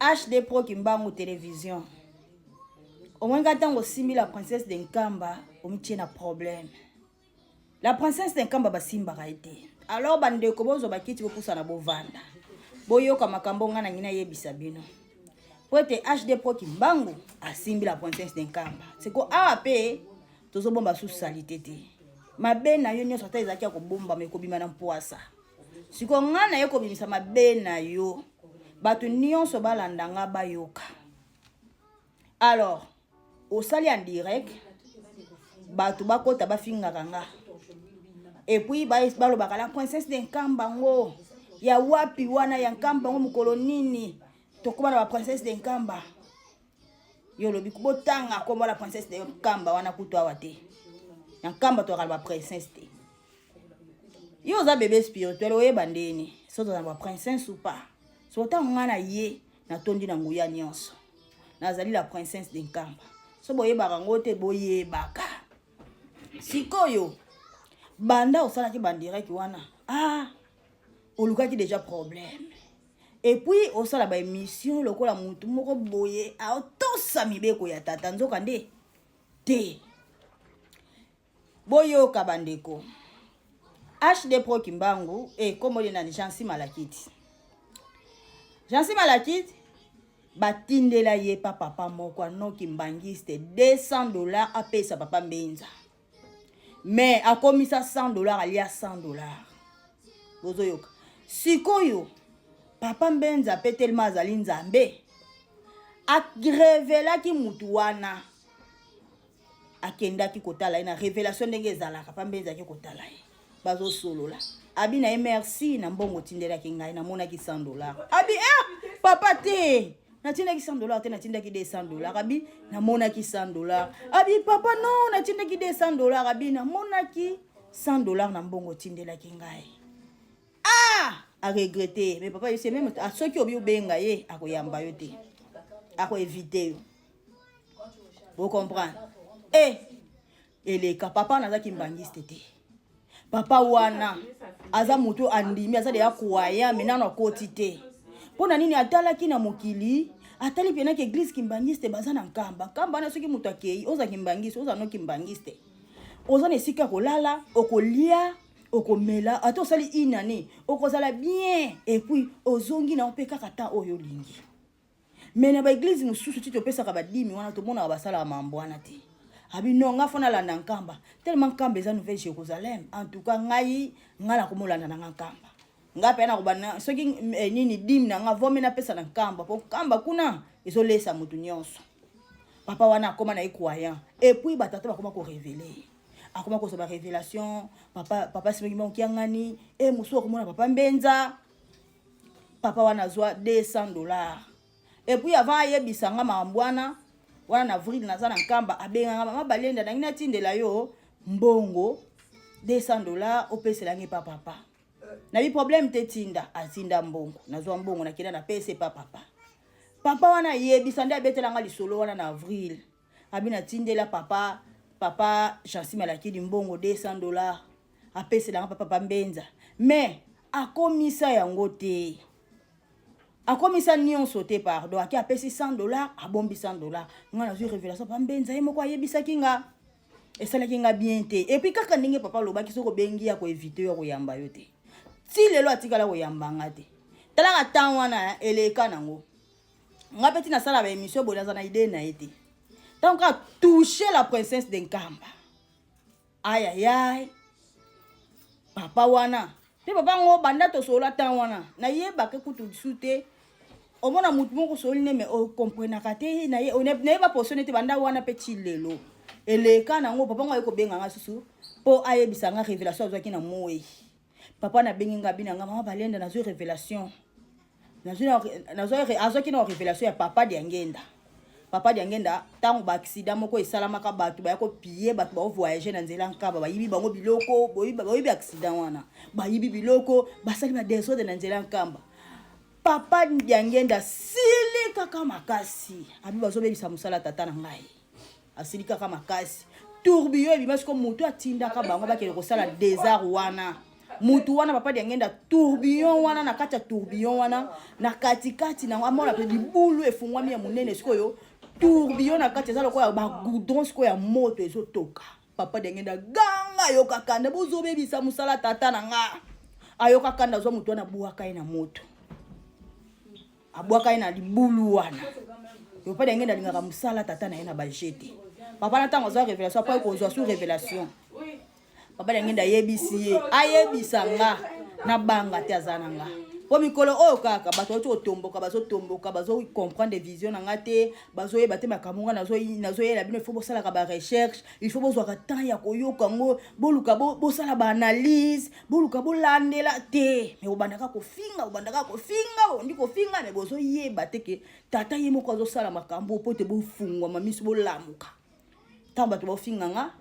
HD Pro Kimbangu télévision. Au moins quand on simbi la princesse d'Enkamba, on tient un problème. La princesse d'Enkamba ba simba été. Alors bande ko bozo bakiti ko poussa na bovanda. Boyo kama kambonga na ngina yebisa bino. Poete HD Pro Kimbangu a simbi la princesse d'Enkamba. C'est ko AP tozo bomba sous salité te. Mabe na yo nyonso ta ezaki ko bomba me ko bima na mpoasa. Siko ngana yo ko bimisa mabe na yo. Batu nyonso balandanga bayoka. Alors, au sali en direct, batu bakota bafinga kanga. Et puis balo bakala princesse d'Enkamba ngo. Ya wapi wana ya Nkamba ngo mukolo nini? Tokoba na princesse d'Enkamba. Yo lobi kubotanga komba la princesse d'Enkamba wana kutwa wate. Ya Nkamba to kala princesse te. Yo za bébé spirituel oyeba ndeni. Soto na princesse ou pas. Sota ngana ye na tondi na nguya nyonso. Nazali la princesse d'Enkamba. So boyeba ngote boyebaka. Sikoyo banda osala ki bandirect wana. Olukaki déjà problème. Et puis osala ba émission lokola mutu moko boye a tosa mibeko ya tata nzoka nde te. Boyo kabandeko. HD Pro Kimbangu comme on a Jansi Malakiti. Jansi Malakiti batindela ye papa moko no kimbangiste $200 a payer sa papa Mbenza. Mais a commis ça $100 alia $100. Bozoyoka. Sikoyo papa Mbenza pe tellement azali nzambe a révéla ki mutu wana akenda ki kotala na révélation ndenge ezala papa Mbenza ki kotala ye bazo solola abi na merci na mbongo tindela ki ngai na mona ki $100 abi papa te na tinda ki $100 te na tinda ki $200 abi na mona ki $100 abi papa non na tinda ki $200 abi na mona ki $100 na mbongo tindela ki ngai a regretter mais papa c'est même à ceux qui obi obenga ye akoyamba yo te ako éviter yo vous comprenez eleka papa nazaki mbangiste te papa wana aza mutu andimi aza de yakuaya menano akoti te pona nini atalaki na mokili atali pena ke église kimbangiste baza na Nkamba na soki mutu akei oza kimbangiste oza no kimbangiste oza na esika kolala okolia okomela ato sali inane okozala bien et puis ozongi na opeka kata oyo lingi mais na ba église mususu ti topesa ka badimi wana to mona basala mambwana te abi non nga fona la Nkamba tellement Nkamba eza nouvelle Jérusalem en tout cas ngai ngala komolana na Nkamba nga pe na kobana soki nini dim na nga vome na pesa na Nkamba po Nkamba kuna ezolesa mutu nyonso papa wana akoma na croyant et puis batata bakoma ko révéler akoma ko soba révélation papa simengi mo kiangani musu okomona papa Mbenza papa wana zwa $200 et puis avant yebisanga mambwana wana na avril na za na Nkamba abenga mama balenda na ngina tindela yo mbongo $200 opesela ngi papa na bi problème te tinda atinda mbongo nazwa mbongo na kenda na pese papa wana yebisa nda betela nga lisolo wana na avril abina tindela papa Jansi Malakiti mbongo $200 apesela nga papa Mbenza mais akomisa yango te akomisa nyonso te pardon aki apesi $100 abombi $100 nga na zwi révélation papa Mbenza ye moko ayebisa kinga esala kinga bien te et puis kaka ndenge papa lobaki soko bengi ya ko éviter yo koyamba yo te si lelo atikala koyamba nga te tala ka temps wana eleka nango nga peti na sala ba émission bonaza na idée na été donc à toucher la princesse d'Enkamba aïe papa wana te papa ngo banda to sola temps wana na yeba ke kutu sute o mona mutu moko soli ne mais o comprendre ka te na ye on ne ba positionner te banda wana petit lelo eleka nango papa ngo ayeko benga nga susu po ayebisa nga révélation azwaki na moyi papa na bengi nga bina nga mama balenda na zo révélation na zo azwaki na révélation ya papa Diangenda tango ba accident moko esalamaka batu ba yako piller batu ba voyager na nzela Nkamba ba yibi bango biloko boyibi accident wana ba yibi biloko basali ba désordre na nzela Nkamba papa Diangenda sili kaka makasi abi bazobebisa musala tata na ngai asili kaka makasi tourbillon ebimasi ko mutu atindaka bango bakele kosala désert wana mutu wana papa de ngenda tourbillon wana na kati ya tourbillon wana na katikati na amona pe libulu efungwami ya munene sikoyo tourbillon na kati za lokola ba goudron sikoyo ya moto ezotoka papa de ngenda ganga yoka kanda bozobebisa musala tata na nga ayoka kanda zo mutu wana buaka ina moto abwaka ina libulu wana yo papa de ngenda lingaka musala tata na ina bajete papa na tango za révélation pa ko zo sous révélation papa de ngenda yebisi ye ayebisa nga na banga te azana nga po mikolo oyo kaka bato oto tomboka bazo comprendre des visions na nga te bazo yeba te makamunga nazo yela bino il faut bosala ka ba recherche il faut bozwa ka temps ya koyoka ngo boluka bosala ba analyse boluka bolandela te mais obandaka ko finga ndi ko finga mais bozo yeba te ke tata ye moko azo sala makambo po te bofungwa mamiso bolamuka tamba to bofinga nga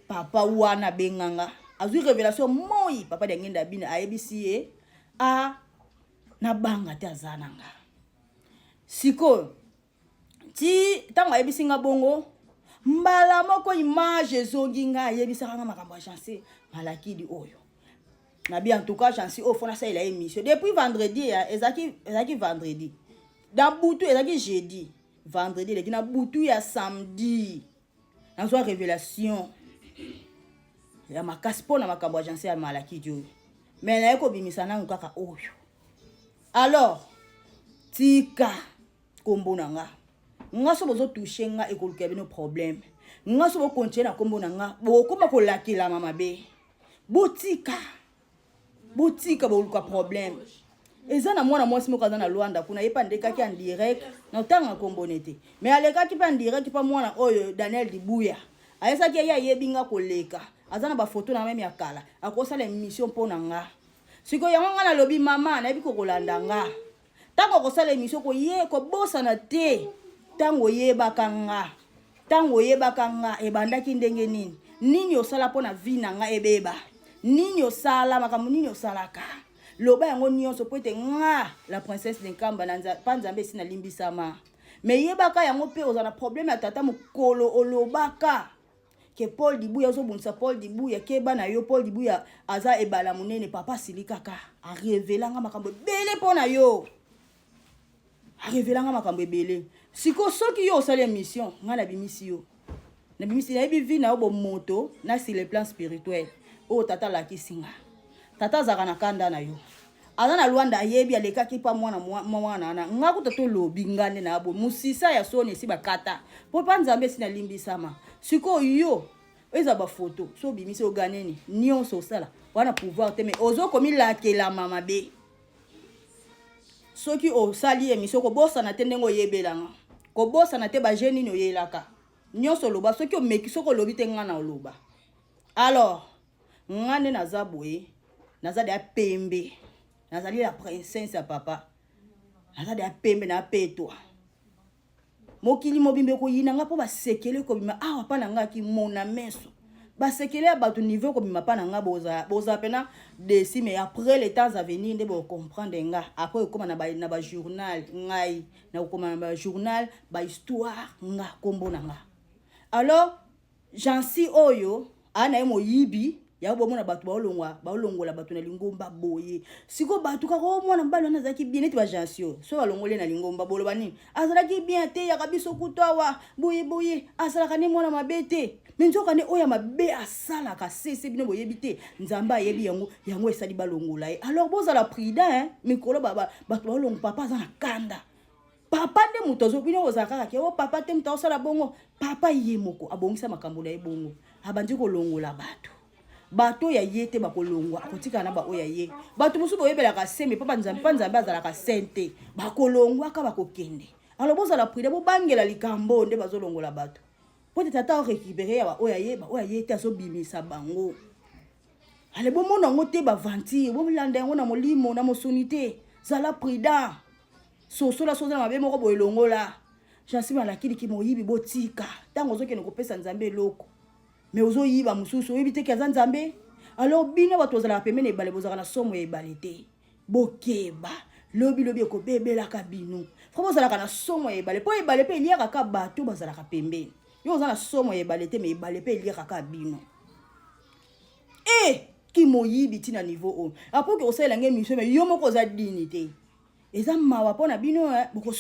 papa wana benganga azui révélation moi papa de ngenda bina ayebisi ye a na banga te azananga siko ti tango ayebisi nga bongo mbala moko image ezongi nga ayebisa nga makambo ya chance malakidi oyo na bien en tout cas chance au fond ça il a émission depuis vendredi ezaki vendredi dans butu ezaki jeudi vendredi leki na butu ya samedi na so révélation ya makasi pona makambo ya chance ya malakidi oyo mais na eko bimisa nangu kaka oyo. Alors, tika kombo nanga. Nga so bozo toucher nga ekoluka bino problème. Nga so bo continuer na kombo nanga. Bo koma ko lakila mama be. Botika bo luka problème. Eza na mwana mwasi moko azana Luanda kuna yepa ndekaki en direct na tanga kombo nete. Mais alekaki pa en direct pa mwana oyo Daniel Dibuya. Ayesa ki ya yebinga koleka. Azana ba photo na même ya kala. Akosala émission pona nga. Siko yango nga na lobi mama na yebi ko kolanda nga tango ko sala émission ko ye ko bosa na te tango yebaka nga ebandaki ndenge nini osala pona vie na nga ebeba nini osala makambo nini osalaka loba yango nyonso po ete nga la princesse de Nkamba na panzambe sina limbisama mais yebaka yango pe ozana problème ya tata mukolo olobaka que Paul Dibuya zo bonsa Paul Dibuya ke bana yo Paul Dibuya aza ebala munene papa silikaka a révélanga makambo belé pona yo a révélanga makambo belé siko soki yo osali mission nga na bimisi yo na bimisi na bivi na obo moto na sur le plan spirituel o tata la kisinga tata zaka na kanda na yo azana Luanda yebi alekaki pa mwana na nga kutato lobi ngane na abo musisa ya sone si bakata po panzambe sina limbisama siko yo eza ba photo so bimisi oganeni nyonso sala wana pouvoir te mais ozo komi lakela mama be soki o sali émission ko bossa na tendengo yebelanga ko bossa na te ba jeune no yelaka nyonso loba soki o meki soko lobi te ngana oloba alors ngane na zabwe nazade ya pembe nazali la princesse ya papa nazade ya pembe na petwa mokili mobimbe ko yina nga po basekele ko bima awa pa na nga ki mona meso basekele ya bato niveau ko bima pa na nga boza pena desi mais après les temps à venir nde bo comprendre nga après ko na ba journal ngai na ko na ba journal ba histoire nga kombo na nga alors jansi oyo ana mo yibi ya bomona bato baolongola bato na lingomba boye siko bato ka ko mwana mbalo na zaki bien eti ba jansio so balongole na lingomba bolo bani azalaki bien te ya kabiso kutwa boye azalaka ne mwana mabete menzoka ne oya mabe asala ka sese bino boye bite nzamba yebi yango esali balongola alors boza la prudent mikolo baba bato baolongo papa za na kanda papa de mutozo bino ozaka ke o papa te mta osala bongo papa yemoko abongisa makambo na ebongo abandi ko longola bato ya yete bakolongwa akotika na ba oya ye bato musu boyebela ka seme papa nzambe azala ka sente bakolongwa ka bakokende alors boza la pride bo bangela likambo nde bazolongola bato pote tata o récupérer ba oya ye te aso bimisa bango ale bo mona ngote ba vantir bo landa ngo na molimo na mosonité zala prida sosola mabe moko boyelongola jansima lakini ki moyibi botika tango zokene kopesa nzambe loko mais ozo yiba mususu oyibite kaza nzambe alors bino bato zala pemene ebale bozaka na somo ya ebale te bokeba lobi ko bebela ka bino fo bozala na somo ya ebale po ebale pe eliaka ka bato bazala ka pembeni yo ozana somo ya ebale te mais ebale pe eliaka ka bino ki moyibi tina niveau o apoke osalela nge mission mais yo moko oza dignité eza mawa pona bino boko